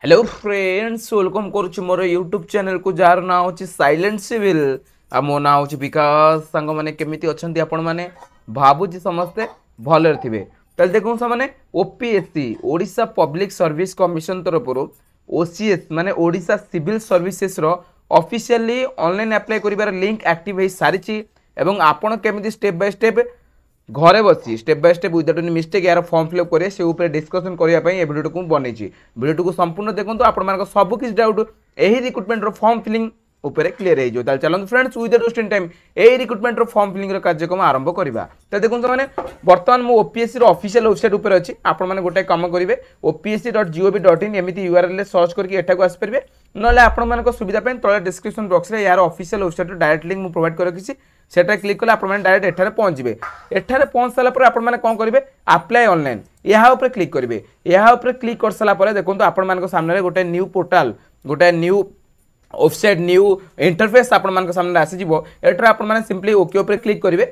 Hello friends welcome करुच्ची मोर YouTube channel को jar ना हो साइलेंट सिविल आ मो ना हो विकास सांग मैंने केमिति अच्छंती आपण माने भाबुची समस्ते भले थे ताले देखो से OPSC Odisha public service commission तरफ ओसीएस माने ओडिशा सिविल सर्विसेस रो ऑफिशियली ऑनलाइन अप्लाई करिवार लिंक एक्टिव हो सारी एवं आपण केमिति स्टेप बाय स्टेप घरे बसी step by step without any mistake यार फॉर्म फिलअप करेंगे से ऊपर डिस्कसन करने भिडियो को बनई भिडियो को संपूर्ण देखो आप सब किसी डाउट यही रिक्रुटमेंट फॉर्म फिलिंग ऊपर क्लीयर हो चलते फ्रेंड्स विदाउट वेस्टिंग टाइम यही रिक्रुटमेंट फॉर्म फिलिंग कार्यक्रम आरंभ करवा तो देखो मैंने बर्तमान मो ओपीएससी ऑफिशियल वेबसाइट ऊपर अच्छी आपने गोटे कम करेंगे opsc.gov.in एमती यूआरएल सर्च करके एठाक आसपारे ना आपण सुविधा तले डिस्क्रिप्शन बॉक्स में यार official website direct link provide कर रखी सेटा क्लिक कले आप डायरेक्ट एठारे पहुंचे एठारे पहुंच सारा आपने कौन करेंगे अप्लाई ऑनलाइन यहाँ ऊपर क्लिक करेंगे यहाँ ऊपर क्लिक कर सारापर देखो आपण सामने गोटे न्यू पोर्टाल गोटे न्यू वेबसाइट न्यू इंटरफेस आपण सामने आसीजिवो एठारे आपण सिंपली ओके ऊपर क्लिक करेंगे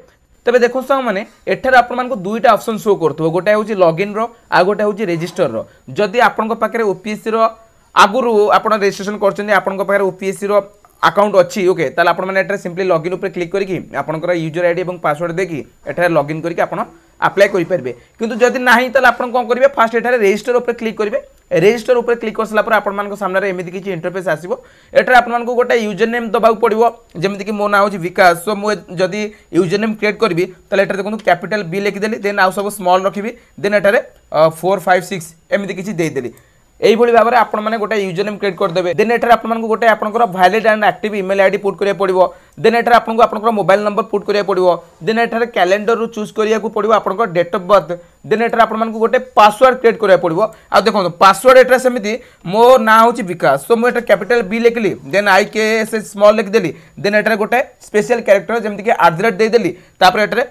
तबे देखो मैंने एठारे आपण दुईटा ऑप्शन शो करथबो गोटे होची लॉगिन रो आ गोटे होची रजिस्टर रो जदि आपण पाखरे ओपीएससी रो आगुरु आपण रजिस्ट्रेशन करछन्ती आपण पाखरे ओपीएससी रो अकाउंट अच्छी ओके ताले आपण माने एठारे सिंपली लॉगिन ऊपर क्लिक करके आपनकर यूजर आईडी एवं पासवर्ड देकी एठारे लॉगिन करके आपण अप्लाई करि परबे किंतु जदि नाही ताले आपण कोन करिवे फास्ट एठारे रजिस्टर ऊपर क्लिक करिवे रजिस्टर ऊपर क्लिक कर सला पर आपण मानको सामने एमिति किछि इंटरफेस आसीबो एठारे आपण मानको गोटे यूजर नेम दबाउ पड़िबो जेमिति कि मो ना होछि विकास सो मो जदि यूजर नेम क्रिएट करबी ताले एठारे देखो कैपिटल बी लिखि देली देन आउ सब स्मॉल रखिबी देन एठारे 4 5 6 एमिति किछि देई देली यही भाव में आपने गोटे यूजर नेम क्रिएट करदे देन एठारे आपको गोटे आपंकर valid and active email ID put करिया पड़िबो देन एठारे आपको आपंकर मोबाइल नंबर पुट करिया पड़िबो देन एठारे कैलेंडर रु चूज करिया को पड़िबो आपंकर डेट ऑफ बर्थ देन एठारे आपको गोटे पासवर्ड क्रिएट करिया पड़िबो आ देखो पासवर्ड एठारे सेमिति मो ना होची विकास सो मो एठारे कैपिटल बी लिखली देन आई के एस स्मॉल लिख देली देन एठारे गोटे स्पेशल कैरेक्टर जेमति कि @ दे देली तापर एठारे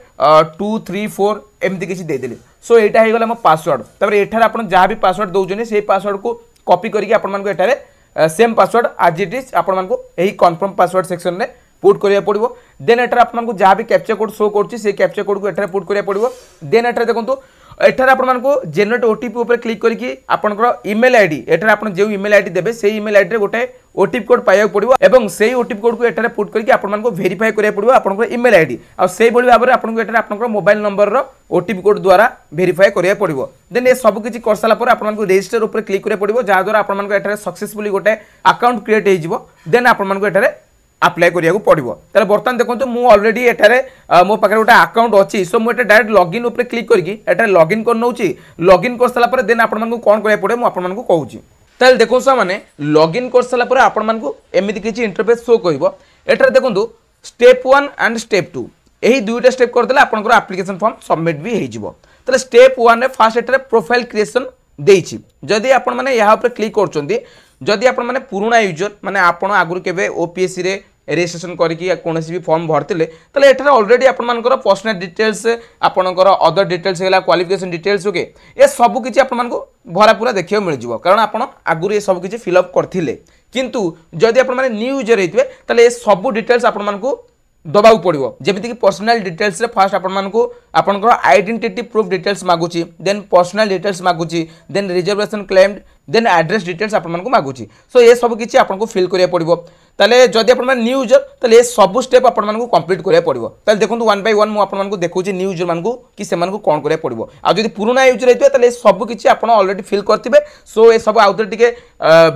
2 3 4 एमती किसी दे देली सो एटा हो गला मो पासवर्ड तापर एठारे आपण जहाँ भी पासवर्ड दउजनी से पासवर्ड को कॉपी करके आपण मानको एठारे सेम पासवर्ड आज इट इज आपण मानको एही कन्फर्म पासवर्ड सेक्शन में पुट करिया पड़िबो देन एठारे आपण मानको जहाँ भी कैप्चा कोड शो करछि से कैप्चा कोड को एठारे पुट करिया पड़िबो देन एठारे देखंतु एठारे आपण मानको जनरेट ओटीपी ऊपर क्लिक करके आपनकर ईमेल आईडी एठारे आपण जे ईमेल आईडी देबे से ईमेल आईडी रे गोटे ओटीपी कोड पाया पड़िबो एवं सेही ओटीपी कोड को एठारे पुट करके आपण मानको वेरीफाई करिया पड़िबो आपनकर ईमेल आईडी आ सेही बळी भाबरे आपनको एठारे आपनकर मोबाइल नंबर रो ओटीपी कोड द्वारा वेरीफाई करिया पड़िबो देन ए सब किछि कर साला पर आपण मानको रजिस्टर ऊपर क्लिक करिया पड़िबो जा द्वारा आपण मानको एठारे सक्सेसफुली गोटे अकाउंट क्रिएट हे जिवो देन आपण मानको एठारे अप्लाई करिया को पड़िबो ताले बर्तमान देखंतु मु ऑलरेडी एठारे मो पाखरे गोटे अकाउंट अछि सो मु एटा डायरेक्ट लॉगिन ऊपर क्लिक करके एठारे लॉगिन कर नउची लॉगिन कर साला पर देन आपण मानको कोन करिया पड़े मु आपण मानको कहूची ताले देखो सा माने लॉगिन कर साला पर आपण मानको एमिति किछि इंटरफेस शो करिवो एठारे देखंतु स्टेप 1 एंड स्टेप 2 एही दुईटा स्टेप कर देले आपनकर एप्लीकेशन फॉर्म सबमिट भी हे जिवो ताले स्टेप 1 रे फास्ट एठारे प्रोफाइल क्रिएशन देइछि जदि आपण माने यहाँ ऊपर क्लिक करचोंती जदि आपण माने पुराना यूजर माने आपण आगुर केबे ओपीएससी रे रजिस्ट्रेशन करके कौन भी फॉर्म भरते ताले एठारे ऑलरेडी आपनकर पर्सनल डिटेल्स आपनकर अदर डिटेल्स है क्वालिफिकेशन डिटेल्स ओके ये सब किछि आपनको भरा पूरा देखियो मिल जिवो कारण आपण आगुर ये सब किछि फिल अप करथिले किंतु जदि आपण माने न्यू यूजर हेतिबे ताले ये सब डिटेल्स आपनको दबाउ पड़िबो जेमिति कि पर्सनल डिटेल्स रे फास्ट आपनको आपनकर आइडेंटिटी प्रूफ डिटेल्स मागुची देन पर्सनल डिटेल्स मागुची then reservation claimed then address details आपनको मागुची सो ये सब किछि आपनको फिल करिया पड़िबो ताले जदि आपण न्यू यूजर ताले ये सब स्टेप आपनको कंप्लीट करिया पड़िबो ताले देखंतु वन बाय वन मु आपनको देखौची न्यू यूजर मानकु कि सेमानकु कोन करिया पड़िबो आ जदि पुराना यूजर हेतिबे ताले सब किछि आपण ऑलरेडी फिल करथिबे सो ये सब आउथर टिके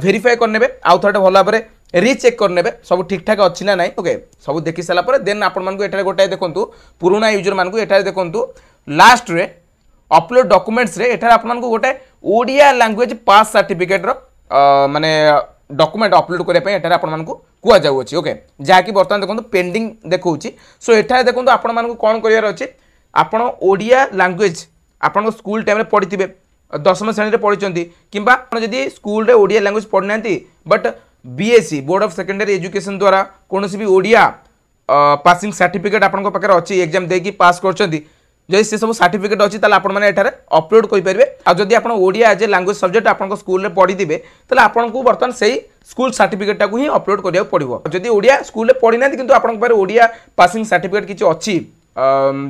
वेरीफाई करनेबे आउथरटे भला बरे रीचेक करने सब ठीक ठाक अच्छी ना ना ओके सब देखि सारा पर देन आपण मानकु एठारे गोटाए देखंतु पुराना यूजर मानकु एठारे देखंतु लास्ट रे अपलोड डॉक्यूमेंट्स रे एठारे आपण मानकु गोटाए ओडिया लैंग्वेज पास सर्टिफिकेट रो माने डॉक्यूमेंट अपलोड करे पे एठारे आपण मानकु कुआ जाउ अछि ओके जा कि बर्तमान देखंतु पेंडिंग देखौछि सो एठारे देखंतु आपण मानकु कोन करियार अछि आपण ओडिया लैंग्वेज आपण स्कूल टाइम रे पढिथिबे 10वीं श्रेणी रे पढिचंती किबा आपण जदी स्कूल रे ओडिया लैंग्वेज पढनांती but BSC board of secondary education द्वारा कौन भी ओडिया पासिंग सर्टिफिकेट आपन पाखे अच्छी एग्जाम देकी पास करछंती जदि से सब सर्टिफिकेट अच्छी ताले आपण माने एठारे अपलोड करि परिबे आ जदि आपण Odia as a language subject आपन स्कूल रे पढी दिबे ताले आपन को बर्तमान सही स्कूल सर्टिफिकेट टाकू ही अपलोड करिया पड़िबो जदि ओडिया स्कूल रे पढी नांती किंतु आपन पारे ओडिया पासिंग सर्टिफिकेट किछि अच्छी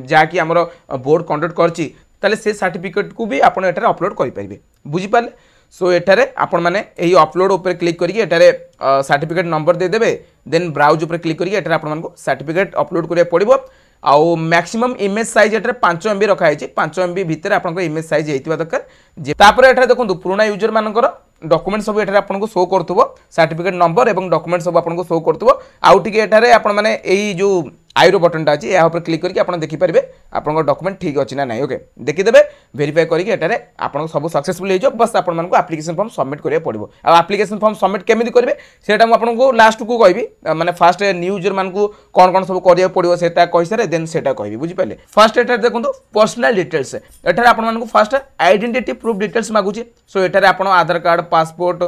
जाकी हमरो बोर्ड कंडक्ट करछि ताले से सर्टिफिकेट को भी आपन एठारे अपलोड करि परिबे बुझी पाले सो एठारे आपण माने एही अपलोड ऊपर क्लिक करिके एठारे सर्टिफिकेट नंबर दे देबे देन ब्राउज ऊपर क्लिक करिके एठारे आपण मानको सर्टिफिकेट अपलोड करिया पड़िबो आउ मैक्सिमम इमेज साइज एठारे 5 MB रखा है 5 MB भितर आपण इमेज साइज हेतिबा दरकार जे तापर एठारे देखंतु पुराना यूजर मानकर डॉक्यूमेंट सब एठारे आपनको शो करथबो सर्टिफिकेट नंबर एवं डॉक्यूमेंट सब आपनको शो करथबो आउ टिके एठारे आपण माने एही जो आईरो बटनटा अछि या ऊपर क्लिक करके आपण देखि परिबे आपन डॉक्यूमेंट ठीक अछि ना नाही ओके देखि देबे वेरीफाई करके एटारे आपन सब सक्सेसफुल हे जो बस आपन मन को एप्लीकेशन फॉर्म सबमिट करिया पड़िबो आ एप्लीकेशन फॉर्म सबमिट केमिति करबे सेटा म आपन को लास्ट को कहबी माने फर्स्ट न्यू यूजर मान को कोन सब करिया पड़िबो सेटा कहि सारे देन सेटा कहबी बुझि पाले फर्स्ट एटारे देखंतु पर्सनल डिटेल्स एटारे आपन मन को फर्स्ट आइडेंटिटी प्रूफ डिटेल्स मागुची सो एटारे आपन आधार कार्ड पासपोर्ट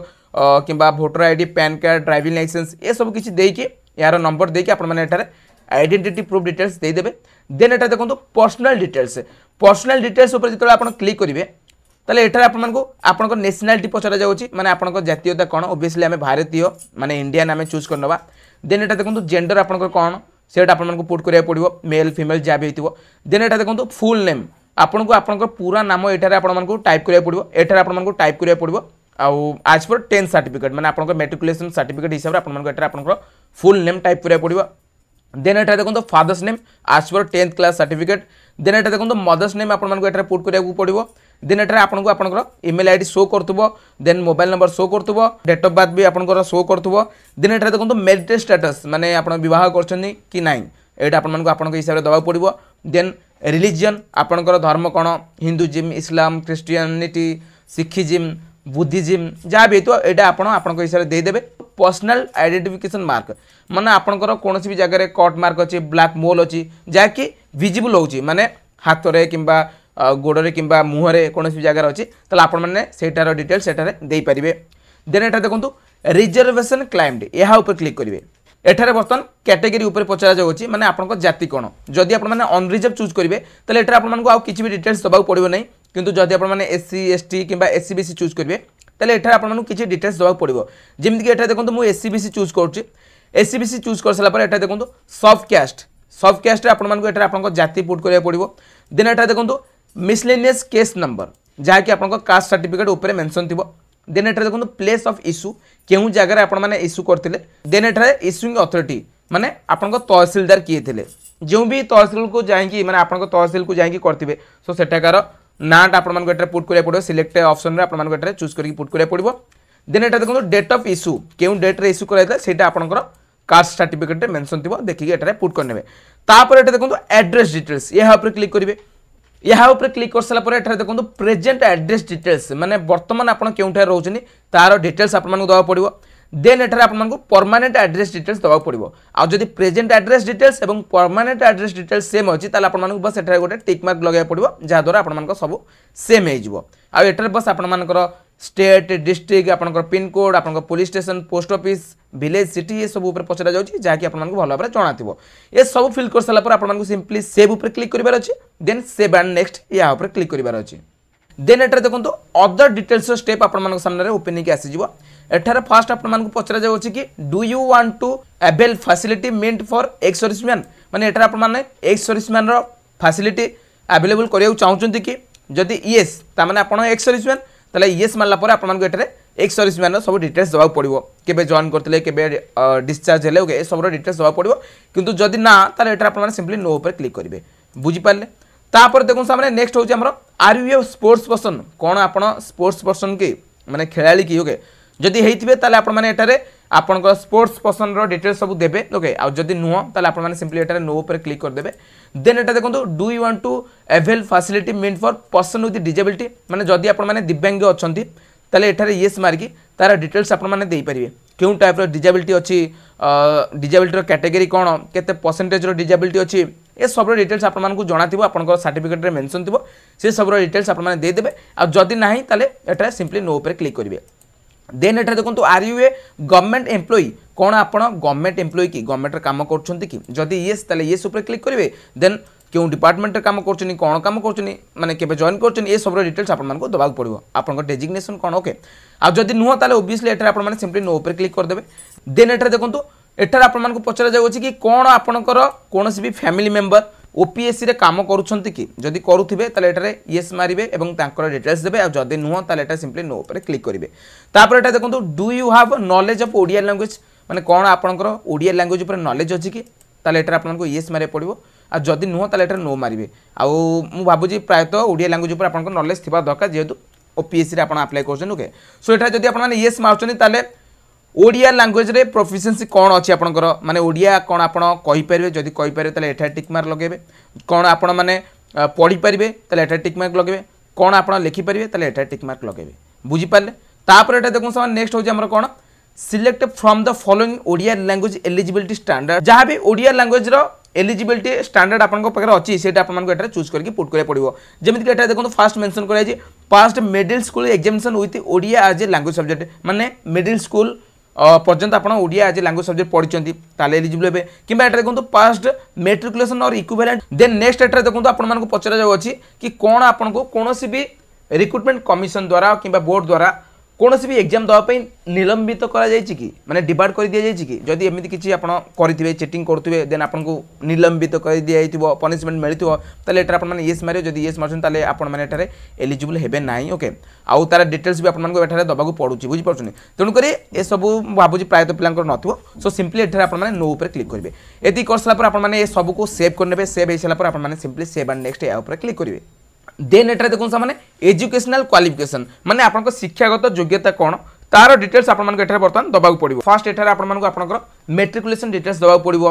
किबा voter ID PAN card driving licence ए सब किछि देई के यार नंबर देई के आपन माने एटारे आइडेंटिटी प्रूफ डिटेल्स दे देबे देन एटा देखो पर्सनल डिटेल्स ऊपर जितले आपण क्लिक करिवे ताले एटा आपण मानको आपण को नेशनलिटी पचरा जाउची माने आपण को जातीयता कोन ऑब्वियसली हमें भारतीय माने इंडियन हमें चूज करनवा देन एटा देखो जेंडर आपण को कोन सेटा आपण मानको पुट करिया पड़िबो मेल फीमेल जा भी हेतिबो देन एटा देखो फुल नेम आपण को पूरा नाम एटारे आपण मानको टाइप करिया पड़िबो एटारे आपण मानको टाइप करिया पड़िबो आउ आज पर 10 सर्टिफिकेट माने आपण को मैट्रिकुलेशन सर्टिफिकेट हिसाब रे आपण मानको एटारे आपण को फुल नेम टाइप करिया पड़िबो देन एटा देखो फादर्स नेम आज पर 10th क्लास सर्टिफिकेट देन एटा देखो मदर्स नेम आपण मानको एटा पुट करिया पड़िबो देन एटा आपण को आपनकर ईमेल आईडी शो करथबो देन मोबाइल नंबर शो करथबो डेट ऑफ बर्थ भी आपनकर शो करथबो देन एटा देखो मैरिटल स्टेटस माने आपण विवाह करछनी कि नाही एटा आपण मानको आपनक हिसाब रे दबा पड़िबो देन रिलीजन आपनकर धर्म कोन Hinduism Islam Christianity Sikhism Buddhism जहाँ भी तो एटा आपण हिसाब से देदेवे पर्सनल आइडेंटिफिकेशन मार्क माने आपनकर कौन भी जगह कट मार्क अच्छी ब्लैक मोल अच्छी जहाँकि विजिबल होची माने हाथ रे किंबा गोड़े किंबा मुहरे कौन भी जगह अच्छी ताले आपण माने सेटार डिटेल्स सेटारे देई परिबे देन एटा देखंतु रिजर्वेशन क्लाइम्ड यहा ऊपर क्लिक करिवे एठारे बर्तन कैटेगरी ऊपर पचरा जाउची माने आपनको जाति कोन जदि आपण माने अनरिजर्व चूज करिवे ताले एठारे आपण मानको आ किछि भी डिटेल्स दबाउ पड़िबो नै किंतु जदि आपण माने एससी एसटी किंबा एससी बीसी चूज करिवे ताले एठारे आपण मानको किछि डिटेल्स दबाउ पड़िबो जेमिति कि एठारे देखंतु मु एससी बीसी चूज करछि एससी बीसी चूज कर सला पर एठारे देखंतु सब कास्ट रे आपण मानको एठारे आपनको जाति पुट करिया पड़िबो देन एठारे देखंतु मिसलेनियस केस नंबर जहा कि आपनको कास्ट सर्टिफिकेट ऊपर मेंशन थिबो देन एठारे देखंतु प्लेस ऑफ इश्यू केउ जगह रे आपण माने इश्यू करथिले देन एठारे इश्यूइंग अथॉरिटी माने आपनको तहसीलदार किए थिले जो भी तहसील को जाईकी माने आपनको तहसील को जाईकी करथिबे सो सेटाकार नाट आपण मानको एठारे पुट करिया पड़िबो सिलेक्ट ऑप्शन रे आपण मानको एठारे चूज करके पुट करिया पड़िबो देन एटा देखंतु डेट ऑफ इश्यू केउ डेट रे इश्यू कराइला सेटा आपनकर कास्ट सर्टिफिकेट रे मेंशन थिबो देखिके एठारे पुट करनेबे तापर एटा देखंतु एड्रेस डिटेल्स यहा ऊपर क्लिक करिवे यहा ऊपर क्लिक कर सला पर एठारे देखंतु प्रेजेंट एड्रेस डिटेल्स माने वर्तमान आपण केउठा रहउछनी तार डिटेल्स आपण मानको दवा पड़िबो देन एठारे आपण मानको परमानेंट एड्रेस डिटेल्स दवा पड़िबो आ जदि प्रेजेंट एड्रेस डिटेल्स एवं परमानेंट एड्रेस डिटेल्स सेम अछि ताले आपण मानको बस एठारे गोटे टिक मार्क लगाय पड़िबो जा द्वारा आपण मानको सब सेम हे जिवो आ एठारे बस आपण मानकर स्टेट डिस्ट्रिक्ट आपनकर पिन कोड आपनकर police station post office village city ये सब ऊपर पचरा जाउची जाकी आपन मानको भलो भाबरे जणाथिबो ये सब फिल कर सला पर आपन मानको सिंपली सेव ऊपर क्लिक करिबार अछि देन सेव एंड नेक्स्ट या ऊपर क्लिक करिबार अछि देन एटा देखंतु अदर डिटेल्स स्टेप आपन मानको सामने रे ओपन के आसी जिवो एठारे फर्स्ट आपन मानको पचरा जाउची कि do you want to avail facility meant for ex serviceman माने एठारे आपन माने एक्स सर्विसमैन रो फैसिलिटी अवेलेबल करिया चाहउचंती कि जदि यस ता माने आपन एक्स सर्विसमैन ताले यस मानला पर आपन मानको एठारे एक्स सर्विसमैन रो सब डिटेल्स दवा पड़िबो केबे जॉइन करतले केबे डिस्चार्ज हेले ओके सब रो डिटेल्स दवा पड़िबो किंतु जदि ना ताले एठारे आपन माने सिंपली नो ऊपर क्लिक करिवे बुझी पाले तापर देखो सामने नेक्स्ट होची हमरो are you a sports person कोन आपण स्पोर्ट्स पर्सन की माने खेलाड़ी की ओके जदि हेइतिबे ताले आपण माने एठारे आपण को स्पोर्ट्स पर्सन रो डिटेल्स सब देबे ओके आ जदि नुह ताले आपण माने सिंपली एठारे नो ऊपर क्लिक कर देबे देन एटा देखंतु do you want to avail facility meant for person with disability माने जदि आपण माने दिव्यांग अछंती ताले एठारे यस मार्की तार डिटेल्स आपण माने देई परिबे केउ टाइप रो डिसेबिलिटी अछि डिसेबिलिटी रो कैटेगरी कोन केते परसेंटेज रो डिसेबिलिटी अछि ए सब रो डिटेल्स आपण मानकु जणाथिबो आपण को सर्टिफिकेट रे मेंशन थिबो से सब रो डिटेल्स आपण माने दे देबे आ जदि नाही ताले एठारे सिंपली नो ऊपर क्लिक करिवे देन एठारे देखंतु are you a government employee कोन आपण गवर्नमेंट एम्प्लॉई की गवर्नमेंट रे काम करछंती की जदि यस ताले यस ऊपर क्लिक करिवे देन क्यों डिपार्टमेंट रे काम करछनी कोन काम करछनी माने केबे जॉइन करछनी ए सब रो डिटेल्स आपण मानको दबाक पड़िबो आपण को डेजिग्नेशन कोन ओके आ जदि नुह ताले ऑब्वियसली एठारे आपण माने सिंपली नो ऊपर क्लिक कर देबे देन एठारे देखंतु एठारे आपण मानको पचरा जाउछि कि कोन आपणकर कोनोसी भी फैमिली मेंबर ओपीएससी रे काम करूछंती कि जदि करूथिबे ताले एटारे यस मारिबे एवं तांकर डिटेल्स देबे आ जदि नुह ताले एटा सिंपली नो पर क्लिक करिवे तापर एटा देखंतु do you have knowledge of Odia language माने कोन आपनकर ओडिया लैंग्वेज ऊपर नॉलेज अछि कि ताले एटा आपनको यस मारे पड़िबो आ जदि नुह ताले एटा नो मारिबे आ मु भाबुजी प्रायतः ओडिया लैंग्वेज ऊपर आपनको नॉलेज थिबा दरकार जेहेतु ओपीएससी रे आपण अप्लाई करछन ओके सो एटा जदि आपण माने यस मारछन ताले ओडिया लैंग्वेज रे प्रोफिशिएंसी कौन अच्छी आपनकर माने ओडिया कौन आपण कहि परिबे जदि कहि परिबे ताले एठा टिक मार्क लगेबे कौन आपण माने पढ़ी परिबे ताले एठा टिक मार्क लगेबे कौन आपण लिखि परिबे ताले एठा टिक मार्क लगेबे बुझी पाले तापर एठा देखो समान नेक्स्ट हो जे हमर कोन select from the following Odia language eligibility standard जहाँ भी ओडिया लैंग्वेज रो एलिजिबिलिटी स्टैंडर्ड आपन पाखे अच्छी से आपको चूज करके पुट करा पड़ो जमीन कि देखो फास्ट मेंशन कर past middle school examination with Odia as a language subject माने मिडिल स्कूल पर्यंत आप Odia as a language subject पढ़ी ताले एलिजिबल हे कि देखो past matriculation or equivalent then next एटा देखो आपको पचरा जाऊँगी कि कौन आपको कौन भी रिक्रुटमेंट कमिशन द्वारा कि बोर्ड द्वारा कौन भी एग्जाम देवाई निलंबित कि माने डिवाइड कर दि जाए कि जदि एमती किसी आप करेंगे चीटिंग करुवे देन आपको निलंबित कर दिया पनिशमेंट मिलता है एटार आप येस मारे जदि येस मार्चन आपने एलिजिबल हेबे ना ओके आउ तार डिटेल्स भी आपको दबाक पड़ूँ बुझीपार तेणुक ये सब भावुँ प्रायतः पिला नथो सो सिंपली एठार आपने नो उपर क्लिक करेंगे ये कर सारापर आपने सब को सेव करने सेव हो सारापर आपने सिंपली सेव एंड नेक्स्ट या क्लिक करेंगे देन एटा देखो सामने एजुकेशनल क्वालिफिकेशन माने आपनको शिक्षागत योग्यता कौन तार डिटेल्स आपन मानको एटा बर्तमान दबाक पड़िबो फर्स्ट एटा आपन मानको आपनकर मेट्रिकुलेशन डिटेल्स दबाक पड़िबो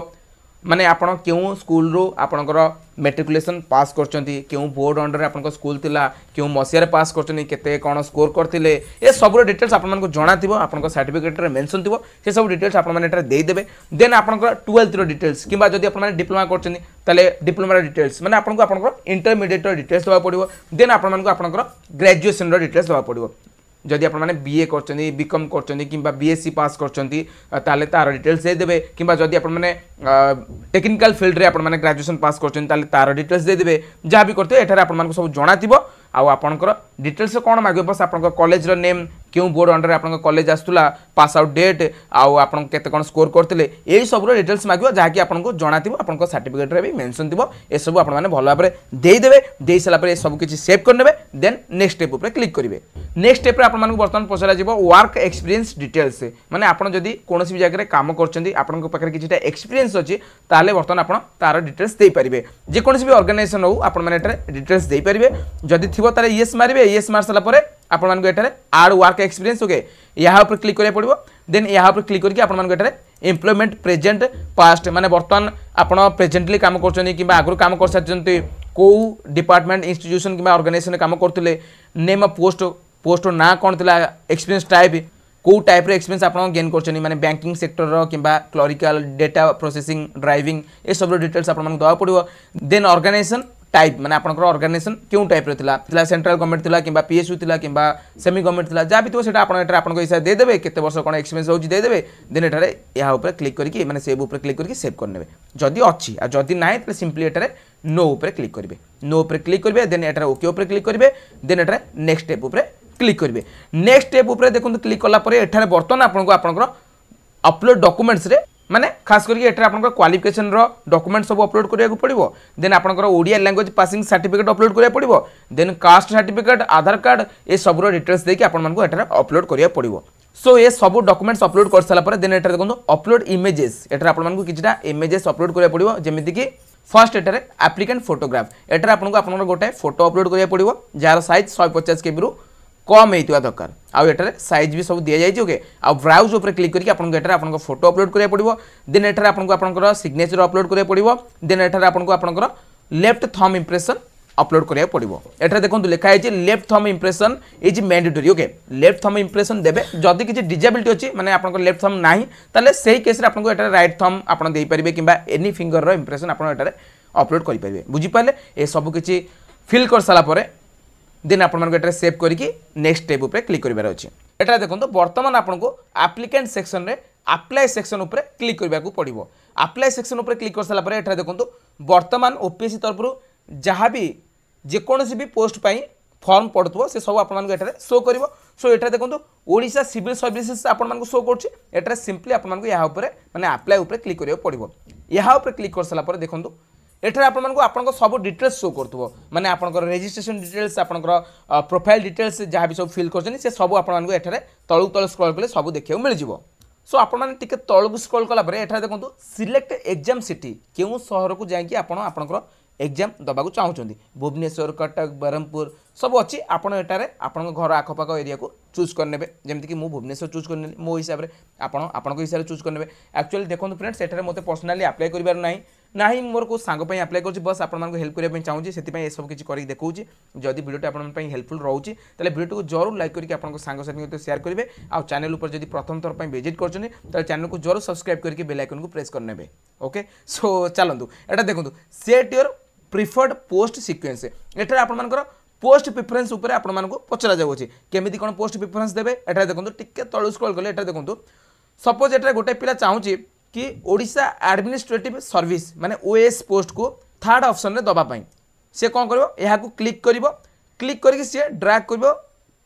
माने आपण केउ स्कूल रो आपनकर मेट्रिकुलेशन पास करचंती केउ बोर्ड अंडर आपनको स्कूल थिला केउ मसिया रे पास करचनी केते कोन स्कोर करथिले ए सब डिटेल्स आपन मानको जणा थिबो आपनको सर्टिफिकेट रे मेंशन थिबो से सब डिटेल्स आपन माने एटा देई देबे देन आपनकर 12th रो डिटेल्स किबा जदि आपन माने डिप्लोमा करचनी ताले डिप्लोमा रो डिटेल्स माने आपनको आपनकर इंटरमीडिएट रो डिटेल्स दबा पड़िबो देन आपन मानको आपनकर ग्रेजुएशन रो डिटेल्स दबा पड़िबो जदि आप बीए कर बीकॉम कर बीएससी पास कर तार डिटेल्स दे देबे किंबा जदि आप टेक्निकल फील्ड रे आप ग्रेजुएशन पास कर तार डिटेल्स दे देबे जहाँ भी करते एठारे आप सब जणा थिबो आउ आपनकर डिटेल्स कौन मागे बस आप कॉलेज रो नेम क्यों बोर्ड अंडर आप कॉलेज आसुला पास आउट डेट आउ आप केते कोन स्कोर करथिले एई सब रो डिटेल्स मागियो जहाँ कि आपनको जणा थिबो आपनको सर्टिफिकेट रे भी मेंशन थिबो ए सब आप माने भलो भाबरे देई देबे देई सला पर ए सब किछि सेव कर नेबे देन नेक्स्ट स्टेप ऊपर क्लिक करिवे नेक्स्ट स्टेप रे आप मानको वर्तमान पसरा जिवो वर्क एक्सपीरियंस डिटेल्स माने आपण जदि कोनोसी भी जगह रे काम करचंदी आपनको पाखरे किछिटा एक्सपीरियंस अछि ताले वर्तमान आपण तार डिटेल्स देई परिबे जे कोनोसी भी ऑर्गेनाइजेशन हो आपण माने एटारे डिटेल्स देई परिबे जदि थिबो ताले यस मारिबे यस मार सला परे आपण मानको एटारे आड वर्क एक्सपीरियंस ओके यहाँ ऊपर क्लिक करिया पड़िबो देन यहाँ ऊपर क्लिक करके आपण मानको एटारे एम्प्लॉयमेंट प्रेजेंट पास्ट माने वर्तमान आपण प्रेजेंटली काम करचनी किबा आगु काम कर साचंती को डिपार्टमेंट इंस्टीट्यूशन किबा ऑर्गेनाइजेशन काम करथिले नेम ऑफ पोस्ट ना कौन थिला एक्सपीरियंस टाइप को टाइप रे एक्सपीरियंस आपण गेन करचनी माने बैंकिंग सेक्टर रो किबा क्लरिकल डेटा प्रोसेसिंग ड्राइविंग ए सब डिटेल्स आपण मानको दवा पड़िबो देन ऑर्गेनाइजेशन टाइप माने आपनकर ऑर्गेनाइजेशन क्यों टाइप रे थिला सेंट्रल गवर्नमेंट थिला किबा पीएसयू थिला किबा सेमी गवर्नमेंट थिला जा भी तो सेटा आपण एटा आपनको हिसाब दे देबे केते वर्ष कोन एक्सपीरियंस होची दे देबे देन एटारे या ऊपर क्लिक करके माने सेव ऊपर क्लिक करके सेव कर नेबे जदी अछि आ जदी नाही त सिंपली एटारे नो ऊपर क्लिक करबे नो ऊपर क्लिक करबे देन एटारे ओके ऊपर क्लिक करबे देन एटारे नेक्स्ट स्टेप ऊपर क्लिक करबे नेक्स्ट स्टेप ऊपर देखंतु क्लिक करला परे एटारे बर्तन आपनको आपनकर अपलोड डॉक्यूमेंट्स रे माने खास करके एटा आपनकर क्वालिफिकेशन रो डॉक्यूमेंट सब अपलोड करिया को पड़िबो देन आपनकर Odia language passing certificate upload करिया पड़िबो देन कास्ट सर्टिफिकेट आधार कार्ड ए सब रो डिटेल्स देके आपन मानको एटा अपलोड करिया पड़िबो सो ये सब डॉक्यूमेंट्स अपलोड कर साला परे देन एटा देखंतु अपलोड इमेजेस एटा आपन मानको किछटा इमेजेस अपलोड करिया पड़िबो जेमिति कि फर्स्ट एटारे एप्लिकेंट फोटोग्राफ एटा आपनको आपनकर गोटे फोटो अपलोड करिया पड़िबो जार साइज 150 केबी रु कम होता दरकार आउ एटारे साइज भी सब दि जाए ओके आ ब्राउज ऊपर क्लिक करके आपनको एटारे आपनको फोटो अपलोड करिया पड़िबो देन एटारे आपनको आपनकर सिग्नेचर अपलोड करिया पड़िबो देन एटारे आपनको आपनकर लेफ्ट थंब इंप्रेशन अपलोड करिया पड़िबो एटारे देखंतु लिखा है left thumb impression is mandatory okay left thumb impression देबे जदी किछि डिजेबिलिटी अछि माने आपनको लेफ्ट थंब नाही ताले सेही केस रे आपनको एटारे राइट थंब आपन देई परिबे किबा एनी फिंगर रो इंप्रेशन आपन एटारे अपलोड करि परिबे बुझी पाले ए सब किछि फिल कर साला परे देन आपन सेव करके नेक्स्ट स्टेप ऊपर क्लिक करिवार अछि एटा देखंतु वर्तमान आपनको एप्लिकेंट सेक्शन रे अप्लाई सेक्शन ऊपर क्लिक करबा को पड़िबो अप्लाई सेक्शन ऊपर क्लिक कर साला परे एटा देखंतु वर्तमान ओपीएससी तरफ रु जहाँ भी जे कोनोसी भी पोस्ट पई फॉर्म पड़थबो से सब आपन मानको एटा शो करिवो सो एटा देखंतु ओडिशा सिविल सर्विसेज आपन मानको शो करछि एटा सिंपली आपन मानको या ऊपर माने अप्लाई ऊपर क्लिक करियो पड़िबो या ऊपर क्लिक कर साला परे देखंतु एठार आपको सब डिटेल्स शो करथबो माने आपनकर रजिस्ट्रेशन डिटेल्स आपनकर प्रोफाइल डिटेल्स जहाँ भी सब फिल करछनी से सब आपन एठारे तळु तळ स्क्रॉल कले सब देखियो मिल जिवो। सो आपण मैंने टिके तळु स्क्रॉल कला परे एठारे देखंतु सिलेक्ट एग्जाम सिटी केउ शहर को जाई कि आपनकर एग्जाम दबाक चाहूँ भुवनेश्वर कटक ब्रह्मपुर सब अच्छी आपड़ एटारे आपण घर आखपाख एरिया को चूज करने जमीक मु भुवनेश्वर चूज करने मो हिसाब से आपण हिसाब से चूज करने एक्चुअली देखो फ्रेंड्स एटारे मते पर्सनाली अप्लाई करिवार नाही नाही मोर को सांग पे अप्लाई कर बस आपण हेल्प करने चाहूँगी से सब किसी कर देखा जदि वीडियो आप हेल्पफुल रोचे तेल वीडियो को जरूर लाइक करके आप सांगसाथी सेयार करेंगे आ चैनल उपर जब प्रथम थर पर विजिट कर चैनल को जरूर सब्सक्राइब करके बेल आइकन को प्रेस करने। ओके सो चलतु एटा देखो set your preferred post sequence एठार आपनकर पोस्ट प्रिफरेन्स उपर आपको पचरा जाऊँगी केमिति कौन पोस्ट प्रिफरेन्स देवे एठार देखो टिके तळु स्क्रॉल कले एठार देखो सपोज एठार गोटे पिला चाहूँगी कि ओडिशा एडमिनिस्ट्रेटिव सर्विस माने ओएस पोस्ट को थर्ड ऑप्शन रे दबापाई से कौन करिवो यहाँ को क्लिक करके सी ड्रैग करिवो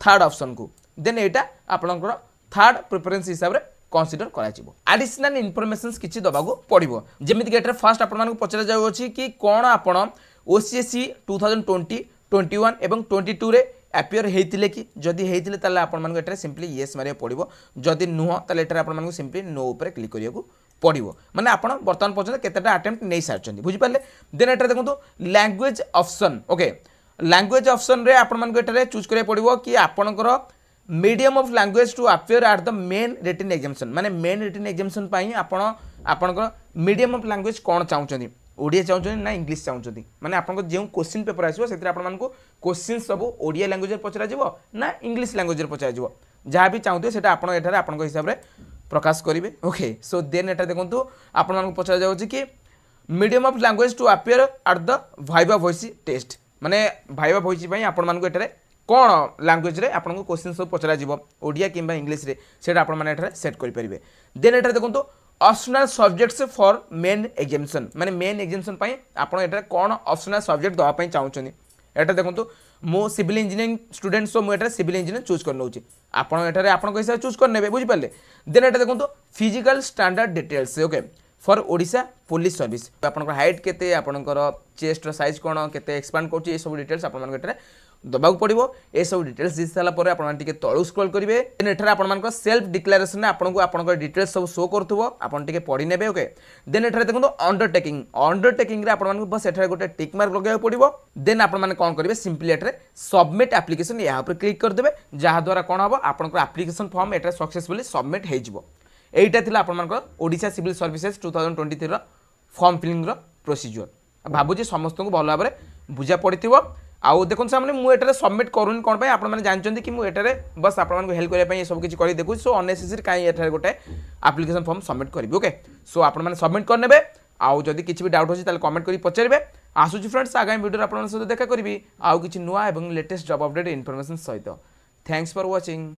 थर्ड ऑप्शन को देन एटा आपनकर थर्ड प्रिफरेन्स हिसाब रे कंसीडर कराजिवो एडिशनल इनफॉरमेशंस किछि दबाको पड़िवो जेमिति गेटर फर्स्ट आपन पचरा जाउ अछि कि कोन आपन ओसीएससी 2020 21 एवं 22 रे अपियर हेतिले कि जदि हेतिले ताले आपन मानको एटा सिंपली यस मारिया पड़िवो जदि नुह ताले एटा आपन मानको सिंपली नो ऊपर क्लिक करियाको पड़िवो माने आपन वर्तमान पर्यंत केतेटा अटेम्प्ट नै सारचंदी बुझि पाले देन एटा देखंतु language option okay language option रे आपन मानको एटा चूज करिया पड़िवो कि आपनकर medium of language to appear at the main written examination माने मेन रिटन एग्जामिनेशन पाई आपनकर मीडियम ऑफ लैंग्वेज कौन चाहूँगी ओडिया चाहूँगी ना इंग्लिश चाहूँगी माने आपन जो क्वेश्चन पेपर आसो से आपको क्वेश्चन सब ओडिया लैंग्वेज पचरा ना इंग्लिश लैंग्वेज पचरा जहाँ भी चाहते हैं आप आपन हिसाब से प्रकाश करेंगे। ओके सो देन एटा देखो आपन पचरा जाऊँगी कि medium of language to appear at the viva voce test माने वाइवा वॉइस आपण एटारे कौन लैंग्वेज रे आपको क्वेश्चन सब पचरा ओडिया किंबा इंग्लिश रे सेटा आपण माने एटारे सेट करि परिबे। देन एटारे देखो optional subjects for main examination माने मेन एग्जामिनेशन पई आपण एटारे कौन ऑप्शनल सब्जेक्ट दवा पई चाहउछनी एटा देखो मो सिविल इंजीनियरिंग स्टूडेंट सो मु एटारे सिविल इंजीनियर चूज कर नउची आपण एटारे आपण हिसाब चूज कर नेबे बुझि पाले। देन एटा देखो physical standard details okay for Odisha police service आपनकर हाइट केते आपनकर चेस्ट साइज कोन केते एक्सपांड करछि ए सब डिटेल्स आपन मन एटारे दबाक पड़ो ये सब डिटेल्स दी सारापर आप तलू स्क्रॉल करेंगे एठार आप सेल्फ डिक्लेरेशन आपको आप डिटेल्स सब शो करूँ आपन टे पढ़ी ने। ओके देन एठार देखो अंडरटेकिंग आप बस एठार गोटे टिक मार्क लगे पड़ो देन आप कौन करेंगे सिंपली एठार सबमिट एप्लिकेशन यहाँ पर क्लिक करदे जहाद्वारा कौन हम आप एप्लिकेशन फॉर्म एठार सक्सेसफुली सबमिट हो यहीटा आप Odisha civil services 2023 form filling procedure भावुँ समस्त को भल भाव में बुझा पड़ी आउ देखो सामने मुझे सबमिट करूनी कौन आपने जानते कि मुझे बस आपको हेल्प करने सब किसी कर देखुँ सो अनेसेसरी कहीं गोटे एप्लिकेशन फॉर्म सबमिट करी। ओके सो आपने सबमिट करने आउ जदि किसी भी डाउट होती कमेंट कर पचारे आसूँ फ्रेंड्स आगामी वीडियो आप देखा करी आउ किसी नुआ और लेटेस्ट जॉब अपडेट इनफॉरमेशन सहित। Thanks for watching.